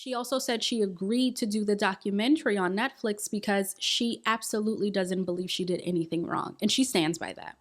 She also said she agreed to do the documentary on Netflix because she absolutely doesn't believe she did anything wrong, and she stands by that.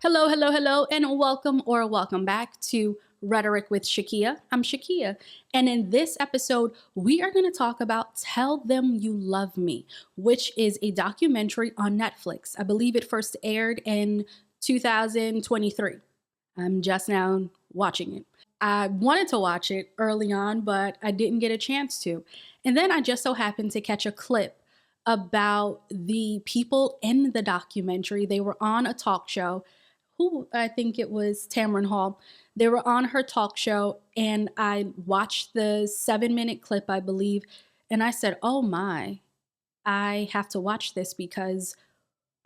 Hello, hello, hello, and welcome back to Rhetoric with Shakia. I'm Shakia, and in this episode, we are going to talk about Tell Them You Love Me, which is a documentary on Netflix. I believe it first aired in 2023. I'm just now watching it. I wanted to watch it early on, but I didn't get a chance to. And then I just so happened to catch a clip about the people in the documentary. They were on a talk show. Who I think it was Tamron Hall. They were on her talk show, and I watched the 7-minute clip, I believe, and I said, oh my, I have to watch this because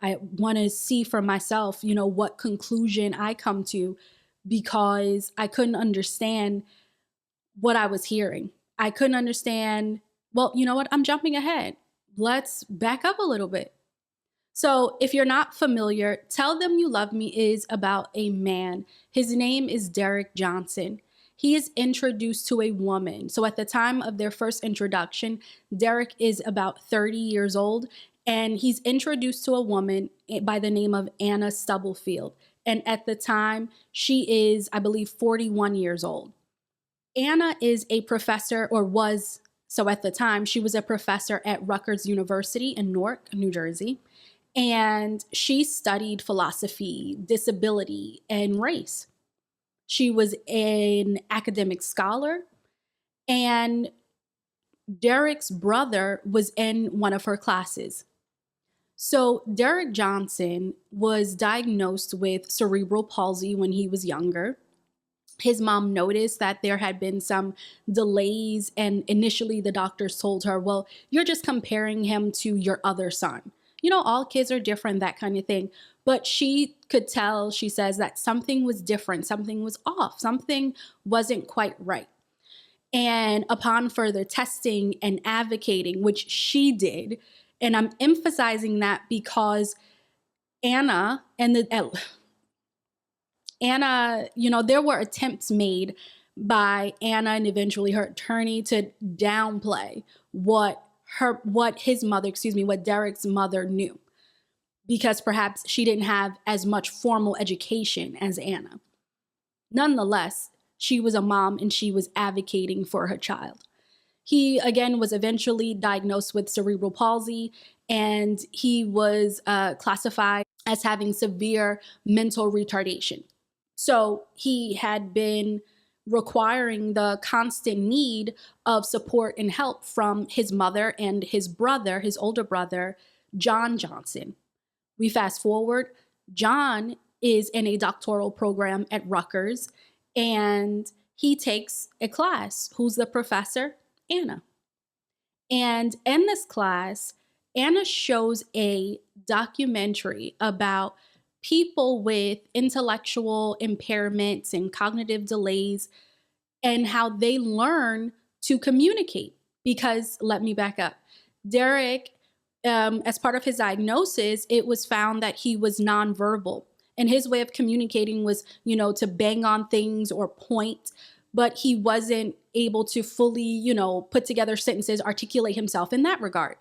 I want to see for myself, what conclusion I come to, because I couldn't understand what I was hearing. I couldn't understand, well, you know what? I'm jumping ahead. Let's back up a little bit. So if you're not familiar, Tell Them You Love Me is about a man. His name is Derek Johnson. He is introduced to a woman. So at the time of their first introduction, Derek is about 30 years old, and he's introduced to a woman by the name of Anna Stubblefield. And at the time, she is, I believe, 41 years old. Anna is a professor, or was, so at the time, she was a professor at Rutgers University in Newark, New Jersey. And she studied philosophy, disability, and race. She was an academic scholar, and Derek's brother was in one of her classes. So Derek Johnson was diagnosed with cerebral palsy when he was younger. His mom noticed that there had been some delays, and initially the doctors told her, well, you're just comparing him to your other son. All kids are different, that kind of thing. But she could tell, she says, that something was different, something was off, something wasn't quite right. And upon further testing and advocating, which she did, and I'm emphasizing that because Anna, there were attempts made by Anna and eventually her attorney to downplay what Derek's mother knew, because perhaps she didn't have as much formal education as Anna. Nonetheless, she was a mom and she was advocating for her child. He, again, was eventually diagnosed with cerebral palsy, and he was classified as having severe mental retardation. So he had been requiring the constant need of support and help from his mother and his brother, his older brother, John Johnson. We fast forward. John is in a doctoral program at Rutgers, and he takes a class. Who's the professor? Anna. And in this class, Anna shows a documentary about people with intellectual impairments and cognitive delays and how they learn to communicate. Because let me back up. Derek, as part of his diagnosis, it was found that he was nonverbal. And his way of communicating was, to bang on things or point, but he wasn't able to fully, put together sentences, articulate himself in that regard.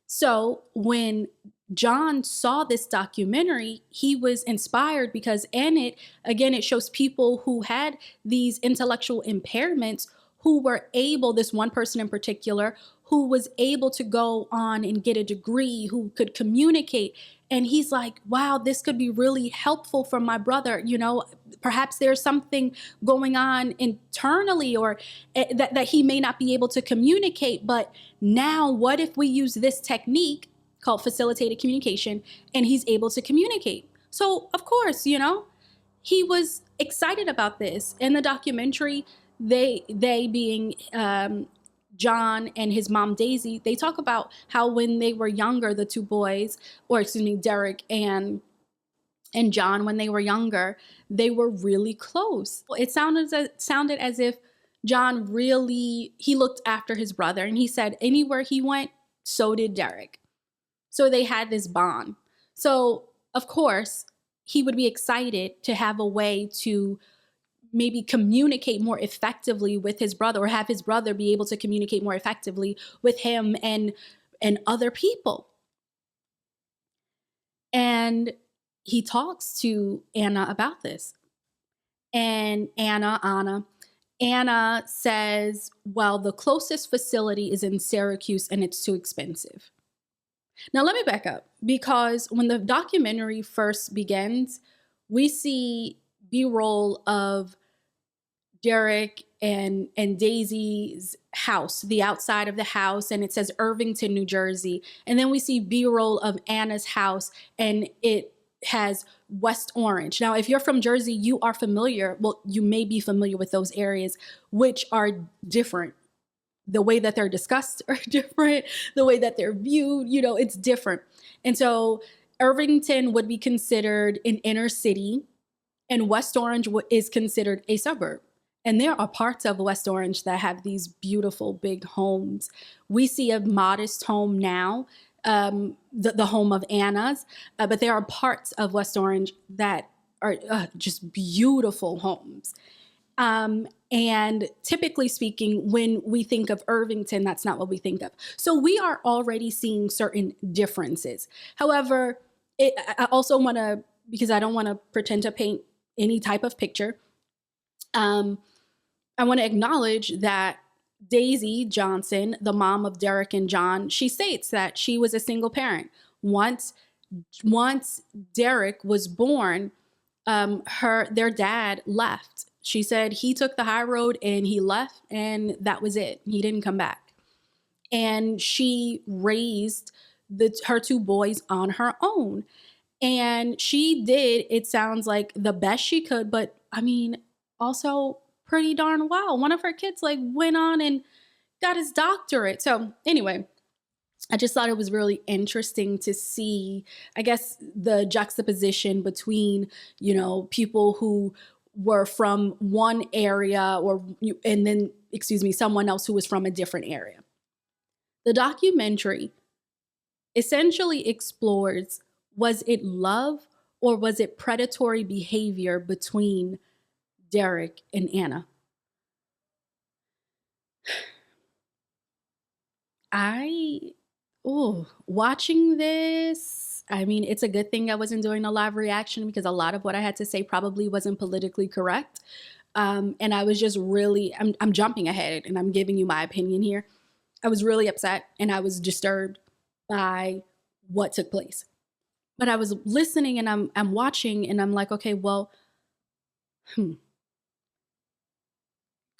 So when John saw this documentary, he was inspired because in it, again, it shows people who had these intellectual impairments who were able, this one person in particular, who was able to go on and get a degree, who could communicate. And he's like, wow, this could be really helpful for my brother. Perhaps there's something going on internally or that he may not be able to communicate. But now what if we use this technique called facilitated communication and he's able to communicate? So of course, he was excited about this. In the documentary, they being John and his mom, Daisy, they talk about how when they were younger, the two boys, Derek and John, when they were younger, they were really close. It sounded as if John he looked after his brother, and he said anywhere he went, so did Derek. So they had this bond. So, of course, he would be excited to have a way to maybe communicate more effectively with his brother, or have his brother be able to communicate more effectively with him and other people. And he talks to Anna about this. And Anna says, well, the closest facility is in Syracuse and it's too expensive. Now, let me back up, because when the documentary first begins, we see B-roll of Derek and Daisy's house, the outside of the house, and it says Irvington, New Jersey. And then we see B-roll of Anna's house, and it has West Orange. Now, if you're from Jersey, you are familiar, well, you may be familiar with those areas, which are different. The way that they're discussed are different. The way that they're viewed, it's different. And so Irvington would be considered an inner city, and West Orange is considered a suburb. And there are parts of West Orange that have these beautiful big homes. We see a modest home now, the home of Anna's, but there are parts of West Orange that are just beautiful homes. And typically speaking, when we think of Irvington, that's not what we think of. So we are already seeing certain differences. However, I also want to, because I don't want to pretend to paint any type of picture, I want to acknowledge that Daisy Johnson, the mom of Derek and John, she states that she was a single parent. Once Derek was born, their dad left. She said he took the high road and he left, and that was it. He didn't come back. And she raised her two boys on her own. And she did, it sounds like, the best she could, but I mean, also pretty darn well. One of her kids went on and got his doctorate. So anyway, I just thought it was really interesting to see, I guess, the juxtaposition between, people who were from one area and then someone else who was from a different area. The documentary essentially explores, was it love or was it predatory behavior between Derek and Anna? Watching this, I mean, it's a good thing I wasn't doing a live reaction, because a lot of what I had to say probably wasn't politically correct. And I was just really, I'm jumping ahead and I'm giving you my opinion here. I was really upset and I was disturbed by what took place. But I was listening and I'm watching and I'm like, okay, well,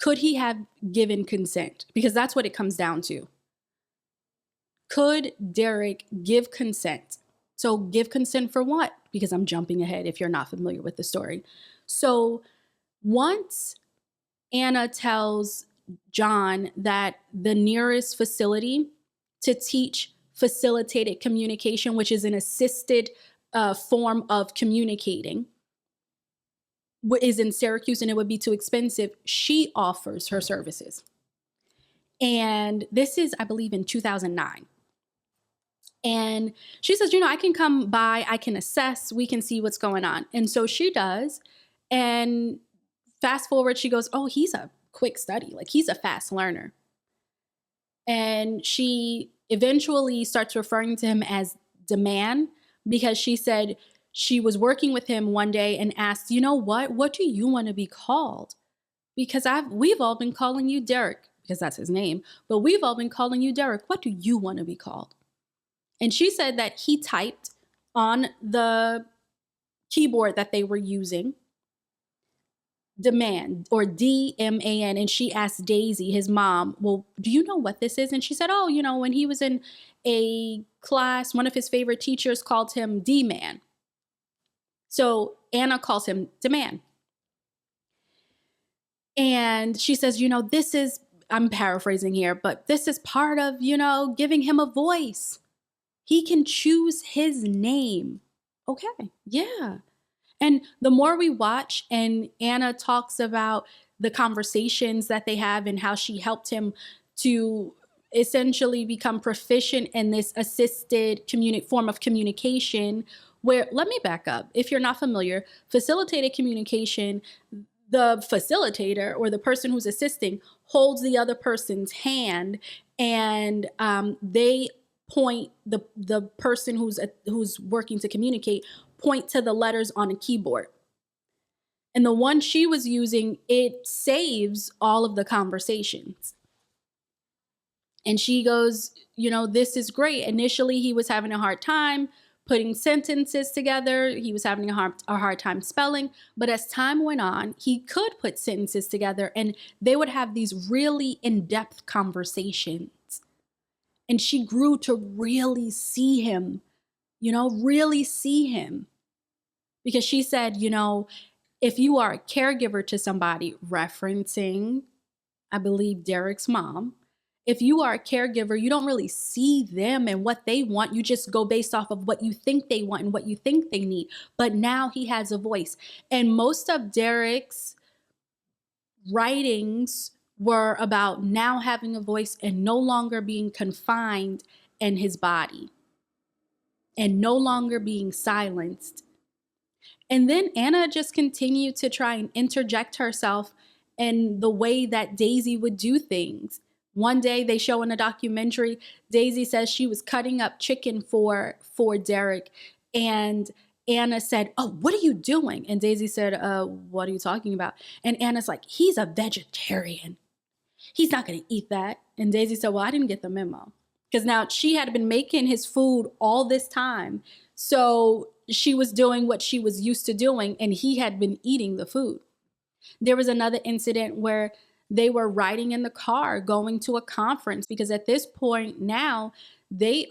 could he have given consent? Because that's what it comes down to. Could Derek give consent? So give consent for what? Because I'm jumping ahead if you're not familiar with the story. So once Anna tells John that the nearest facility to teach facilitated communication, which is an assisted form of communicating, is in Syracuse and it would be too expensive, she offers her services. And this is, I believe, in 2009. And she says, I can come by, I can assess, we can see what's going on. And so she does. And fast forward, she goes, oh, he's a quick study. He's a fast learner. And she eventually starts referring to him as the man, because she said she was working with him one day and asked, what do you want to be called? Because we've all been calling you Derek, because that's his name, but we've all been calling you Derek. What do you want to be called? And she said that he typed on the keyboard that they were using, demand, or D-M-A-N. And she asked Daisy, his mom, well, do you know what this is? And she said, oh, when he was in a class, one of his favorite teachers called him D-man. So Anna calls him Demand. And she says, this is, I'm paraphrasing here, but this is part of, giving him a voice. He can choose his name. Okay, yeah. And the more we watch, and Anna talks about the conversations that they have and how she helped him to essentially become proficient in this assisted form of communication where, let me back up. If you're not familiar, facilitated communication, the facilitator or the person who's assisting holds the other person's hand, and they point the person who's working to communicate point to the letters on a keyboard. And the one she was using, it saves all of the conversations. And she goes, this is great. Initially, he was having a hard time putting sentences together. He was having a hard time spelling. But as time went on, he could put sentences together, and they would have these really in-depth conversations. And she grew to really see him, really see him. Because she said, if you are a caregiver to somebody, referencing, I believe, Derek's mom, if you are a caregiver, you don't really see them and what they want. You just go based off of what you think they want and what you think they need. But now he has a voice. And most of Derek's writings were about now having a voice and no longer being confined in his body and no longer being silenced. And then Anna just continued to try and interject herself in the way that Daisy would do things. One day they show in a documentary, Daisy says she was cutting up chicken for Derek, and Anna said, "Oh, what are you doing?" And Daisy said, "What are you talking about?" And Anna's like, "He's a vegetarian. He's not going to eat that." And Daisy said, "Well, I didn't get the memo." Because now she had been making his food all this time. So she was doing what she was used to doing, and he had been eating the food. There was another incident where they were riding in the car going to a conference, because at this point now they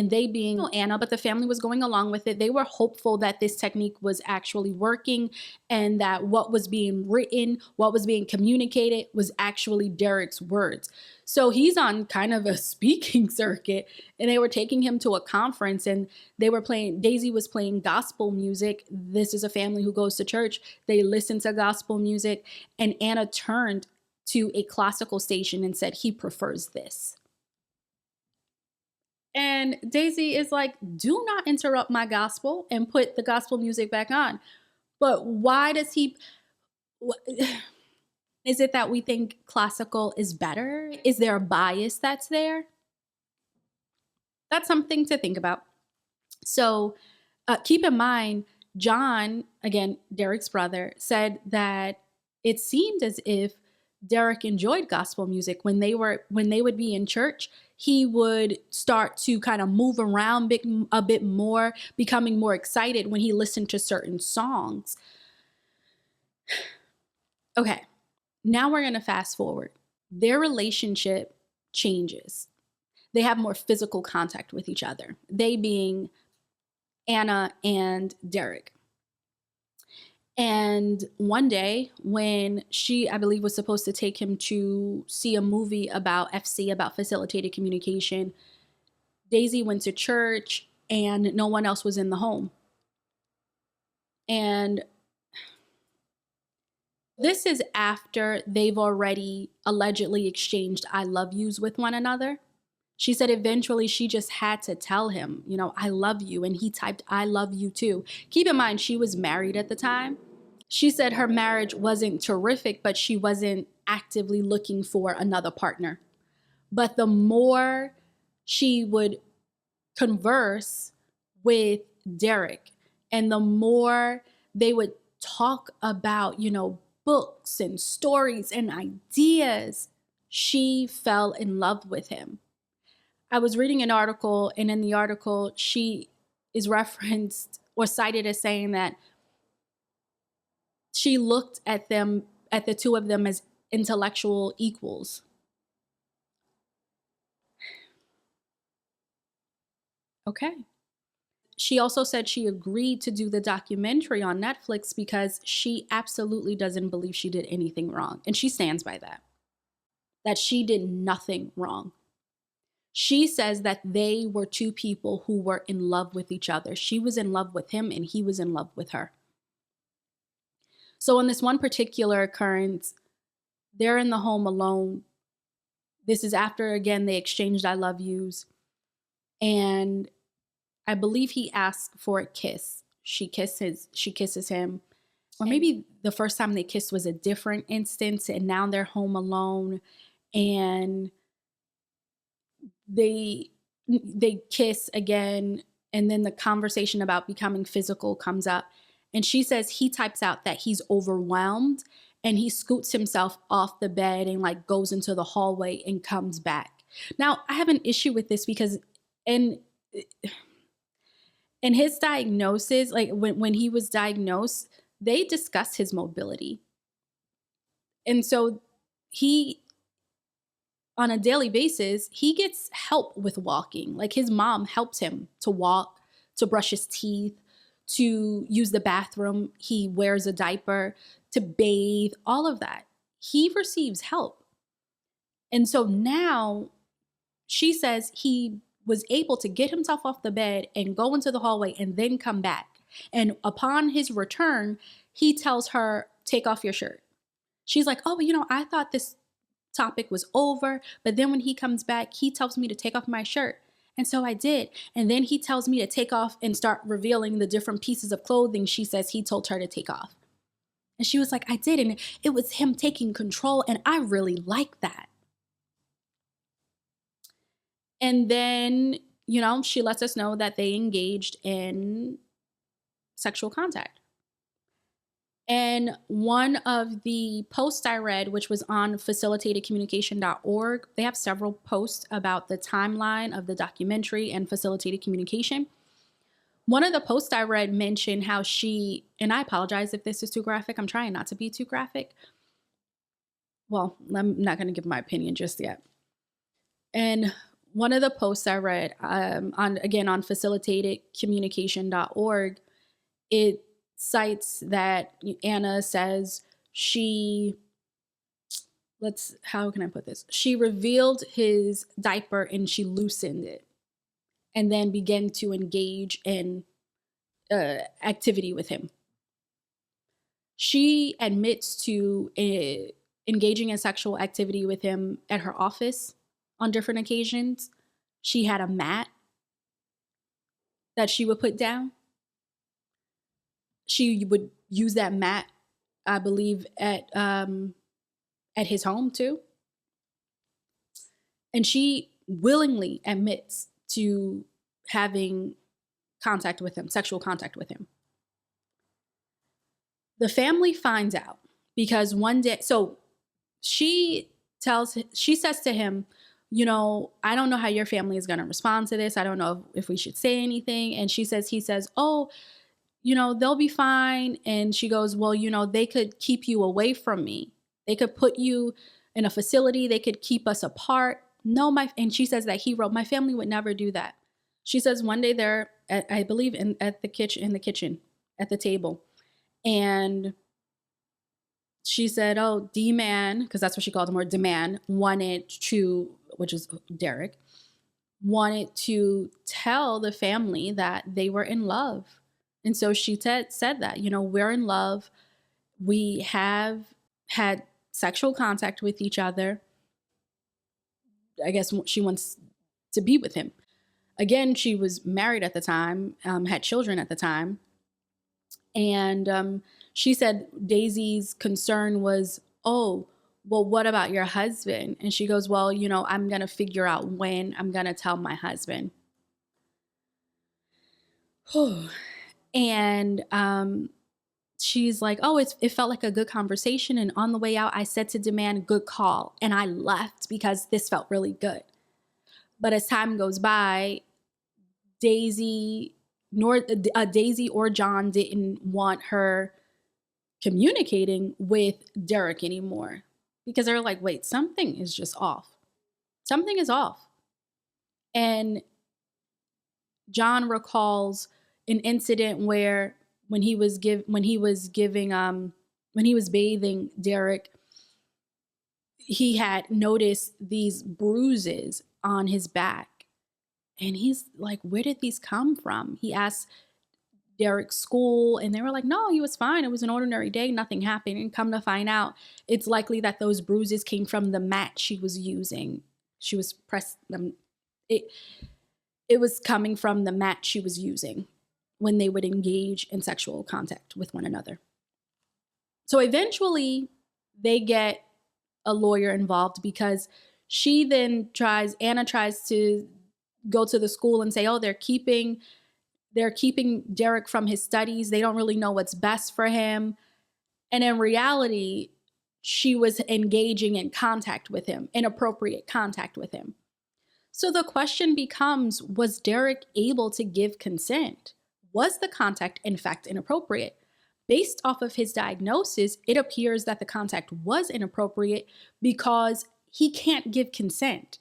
being Anna, but the family was going along with it. They were hopeful that this technique was actually working and that what was being written, what was being communicated was actually Derek's words. So he's on kind of a speaking circuit, and they were taking him to a conference, and Daisy was playing gospel music. This is a family who goes to church. They listen to gospel music, and Anna turned to a classical station and said, "He prefers this." And Daisy is like, "Do not interrupt my gospel," and put the gospel music back on. But why does he? Is it that we think classical is better? Is there a bias that's there? That's something to think about. So keep in mind, John, again, Derek's brother, said that it seemed as if Derek enjoyed gospel music. When they would be in church, he would start to kind of move around a bit more, becoming more excited when he listened to certain songs. Okay, now we're going to fast forward. Their relationship changes. They have more physical contact with each other, they being Anna and Derek. And one day when she, I believe, was supposed to take him to see a movie about FC, about facilitated communication, Daisy went to church and no one else was in the home. And this is after they've already allegedly exchanged "I love yous" with one another. She said eventually she just had to tell him, "I love you." And he typed, "I love you too." Keep in mind, she was married at the time. She said her marriage wasn't terrific, but she wasn't actively looking for another partner. But the more she would converse with Derek and the more they would talk about, books and stories and ideas, she fell in love with him. I was reading an article, and in the article, she is referenced or cited as saying that she looked at the two of them as intellectual equals. Okay. She also said she agreed to do the documentary on Netflix because she absolutely doesn't believe she did anything wrong. And she stands by that she did nothing wrong. She says that they were two people who were in love with each other. She was in love with him and he was in love with her. So in this one particular occurrence, they're in the home alone. This is after, again, they exchanged I love yous. And I believe he asks for a kiss. She kisses him. Or maybe the first time they kissed was a different instance, and now they're home alone, and they kiss again, and then the conversation about becoming physical comes up, and she says he types out that he's overwhelmed, and he scoots himself off the bed and like goes into the hallway and comes back. Now, I have an issue with this because in his diagnosis, like when he was diagnosed, they discussed his mobility. And so he, on a daily basis, he gets help with walking. Like his mom helps him to walk, to brush his teeth, to use the bathroom. He wears a diaper, to bathe, all of that. He receives help. And so now she says he was able to get himself off the bed and go into the hallway and then come back. And upon his return, he tells her, take off your shirt. She's like, oh, I thought this topic was over. But then when he comes back, he tells me to take off my shirt. And so I did. And then he tells me to take off and start revealing the different pieces of clothing she says he told her to take off. And she was like, I did. And it was him taking control. And I really like that. And then, she lets us know that they engaged in sexual contact. And one of the posts I read, which was on facilitatedcommunication.org, they have several posts about the timeline of the documentary and facilitated communication. One of the posts I read mentioned how she, and I apologize if this is too graphic, I'm trying not to be too graphic. Well, I'm not going to give my opinion just yet. And one of the posts I read on facilitatedcommunication.org, it cites that Anna says how can I put this? She revealed his diaper and she loosened it and then began to engage in activity with him. She admits to engaging in sexual activity with him at her office on different occasions. She had a mat that she would put down. She would use that mat, I believe, at his home too. And she willingly admits to having contact with him, sexual contact with him. The family finds out because one day, so she says to him, I don't know how your family is going to respond to this. I don't know if we should say anything. And he says, oh, they'll be fine. And she goes, well, they could keep you away from me. They could put you in a facility. They could keep us apart. No, and she says that he wrote, my family would never do that. She says one day they're I believe in the kitchen at the table. And she said, oh, D-Man, because that's what she called him, or D-Man, which is Derek, wanted to tell the family that they were in love. And so she said that, we're in love. We have had sexual contact with each other. I guess she wants to be with him. Again, she was married at the time, had children at the time. And she said Daisy's concern was, oh, well, what about your husband? And she goes, well, I'm going to figure out when I'm going to tell my husband. And she's like, oh, it felt like a good conversation. And on the way out, I said to Demand, good call. And I left because this felt really good. But as time goes by, Daisy or John didn't want her communicating with Derek anymore because they're like, wait, something is just off. Something is off. And John recalls an incident where when he was bathing Derek, he had noticed these bruises on his back. And he's like, where did these come from? He asked Derek's school, and they were like, no, he was fine. It was an ordinary day. Nothing happened. And come to find out, it's likely that those bruises came from the mat she was using She was it, it was coming from the mat she was using when they would engage in sexual contact with one another. So eventually they get a lawyer involved because Anna tries to go to the school and say, oh, they're keeping Derek from his studies. They don't really know what's best for him. And in reality, she was engaging in contact with him, inappropriate contact with him. So the question becomes, was Derek able to give consent? Was the contact, in fact, inappropriate? Based off of his diagnosis, it appears that the contact was inappropriate because he can't give consent.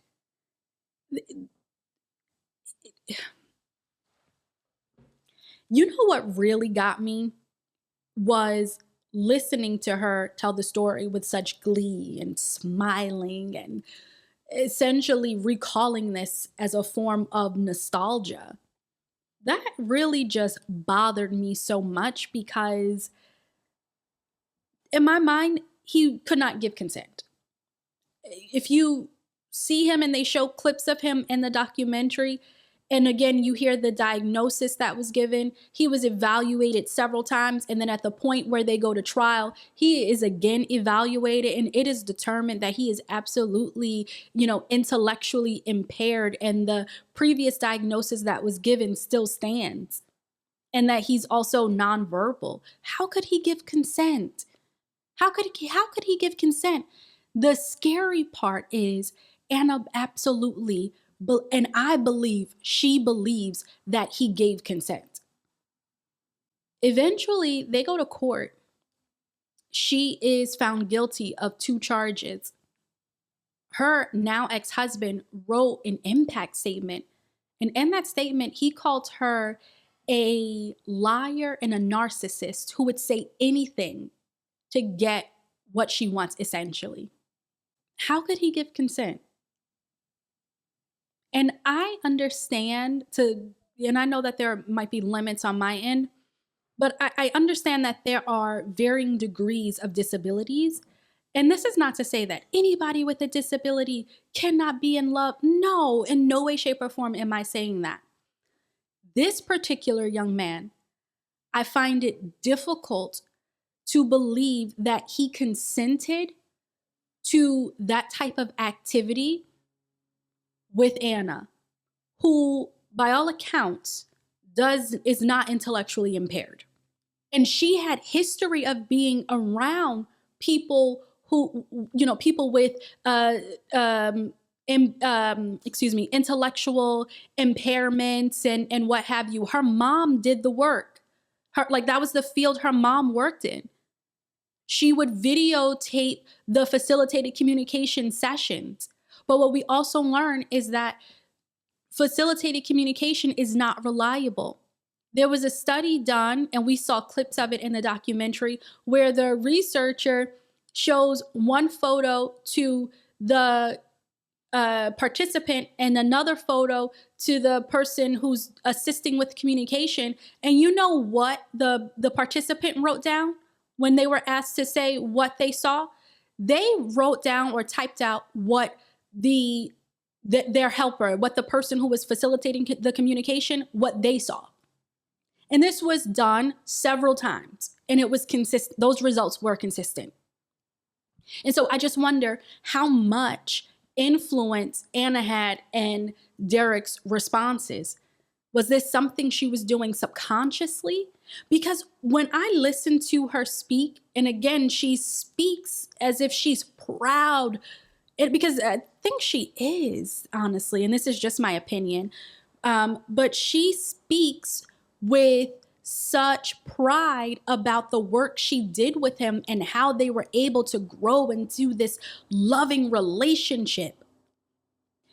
You know what really got me was listening to her tell the story with such glee and smiling and essentially recalling this as a form of nostalgia. That really just bothered me so much because in my mind, he could not give consent. If you see him and they show clips of him in the documentary, and again, you hear the diagnosis that was given. He was evaluated several times. And then at the point where they go to trial, he is again evaluated. And it is determined that he is absolutely, intellectually impaired. And the previous diagnosis that was given still stands. And that he's also nonverbal. How could he give consent? How could he give consent? The scary part is Anna absolutely, and I believe she believes that he gave consent. Eventually, they go to court. She is found guilty of 2 charges. Her now ex-husband wrote an impact statement. And in that statement, he called her a liar and a narcissist who would say anything to get what she wants, essentially. How could he give consent? And I understand and I know that there might be limits on my end, but I understand that there are varying degrees of disabilities. And this is not to say that anybody with a disability cannot be in love. No, in no way, shape, or form am I saying that. This particular young man, I find it difficult to believe that he consented to that type of activity with Anna, who by all accounts is not intellectually impaired. And she had history of being around people who, people with intellectual impairments and what have you. Her mom did the work. That was the field her mom worked in. She would videotape the facilitated communication sessions. But what we also learn is that facilitated communication is not reliable. There was a study done, and we saw clips of it in the documentary, where the researcher shows one photo to the participant and another photo to the person who's assisting with communication. And you know what the participant wrote down when they were asked to say what they saw? They wrote down or typed out what their helper, what the person who was facilitating the communication, what they saw. And this was done several times, and it was consistent. Those results were consistent. And so I just wonder how much influence Anna had in Derek's responses. Was this something she was doing subconsciously? Because when I listen to her speak, and again, she speaks as if she's proud, because I think she is, honestly, and this is just my opinion, but she speaks with such pride about the work she did with him and how they were able to grow into this loving relationship.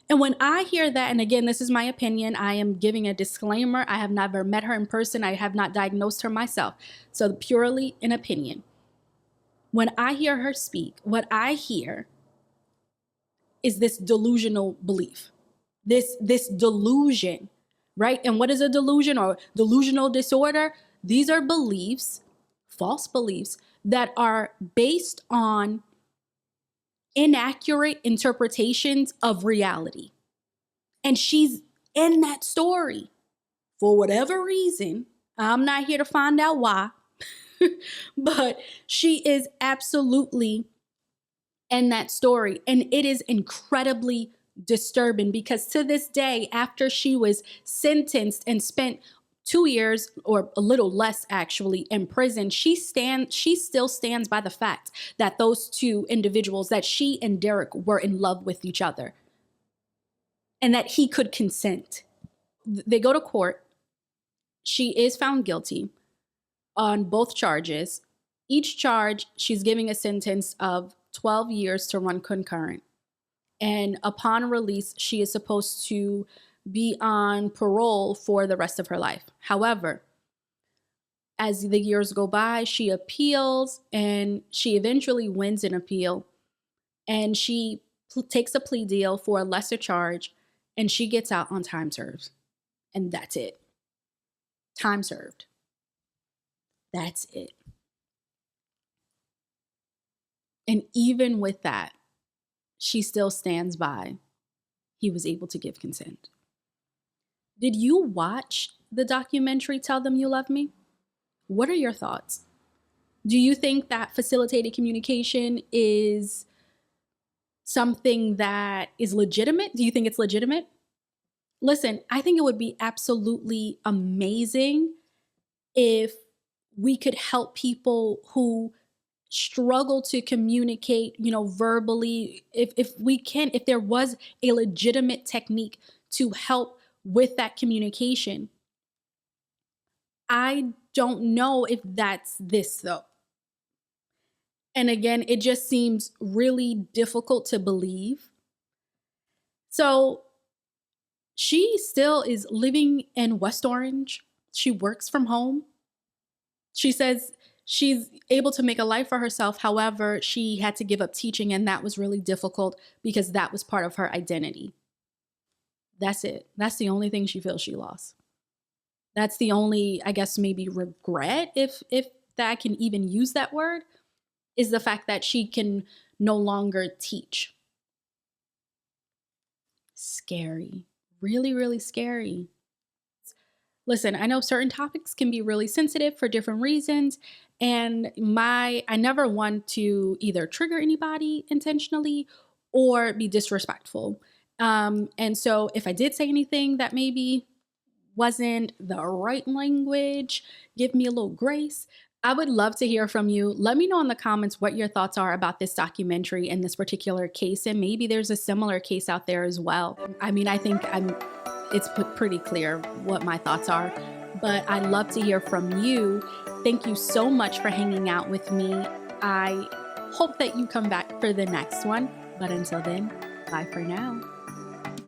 And when I hear that, and again, this is my opinion, I am giving a disclaimer. I have never met her in person. I have not diagnosed her myself. So purely an opinion. When I hear her speak, what I hear is this delusional belief, this delusion, right? And what is a delusion or delusional disorder? These are beliefs, false beliefs, that are based on inaccurate interpretations of reality. And she's in that story for whatever reason. I'm not here to find out why, but she is absolutely in that story. And it is incredibly disturbing because to this day, after she was sentenced and spent 2 years or a little less actually in prison, she still stands by the fact that those two individuals, that she and Derek were in love with each other and that he could consent. They go to court. She is found guilty on both charges. Each charge, she's giving a sentence of 12 years to run concurrent. And upon release, she is supposed to be on parole for the rest of her life. However, as the years go by, she appeals and she eventually wins an appeal. And she takes a plea deal for a lesser charge and she gets out on time served. And that's it. Time served. That's it. And even with that, she still stands by he was able to give consent. Did you watch the documentary Tell Them You Love Me? What are your thoughts? Do you think that facilitated communication is something that is legitimate? Do you think it's legitimate? Listen, I think it would be absolutely amazing if we could help people who struggle to communicate, verbally, if there was a legitimate technique to help with that communication. I don't know if that's this though. And again, it just seems really difficult to believe. So she still is living in West Orange. She works from home. She says she's able to make a life for herself. However, she had to give up teaching, and that was really difficult because that was part of her identity. That's it. That's the only thing she feels she lost. That's the only, I guess, maybe regret, if that I can even use that word, is the fact that she can no longer teach. Scary. Really, really scary. Listen, I know certain topics can be really sensitive for different reasons, and I never want to either trigger anybody intentionally or be disrespectful. And so if I did say anything that maybe wasn't the right language, give me a little grace. I would love to hear from you. Let me know in the comments what your thoughts are about this documentary and this particular case, and maybe there's a similar case out there as well. I mean, I think it's pretty clear what my thoughts are, but I'd love to hear from you. Thank you so much for hanging out with me. I hope that you come back for the next one, but until then, bye for now.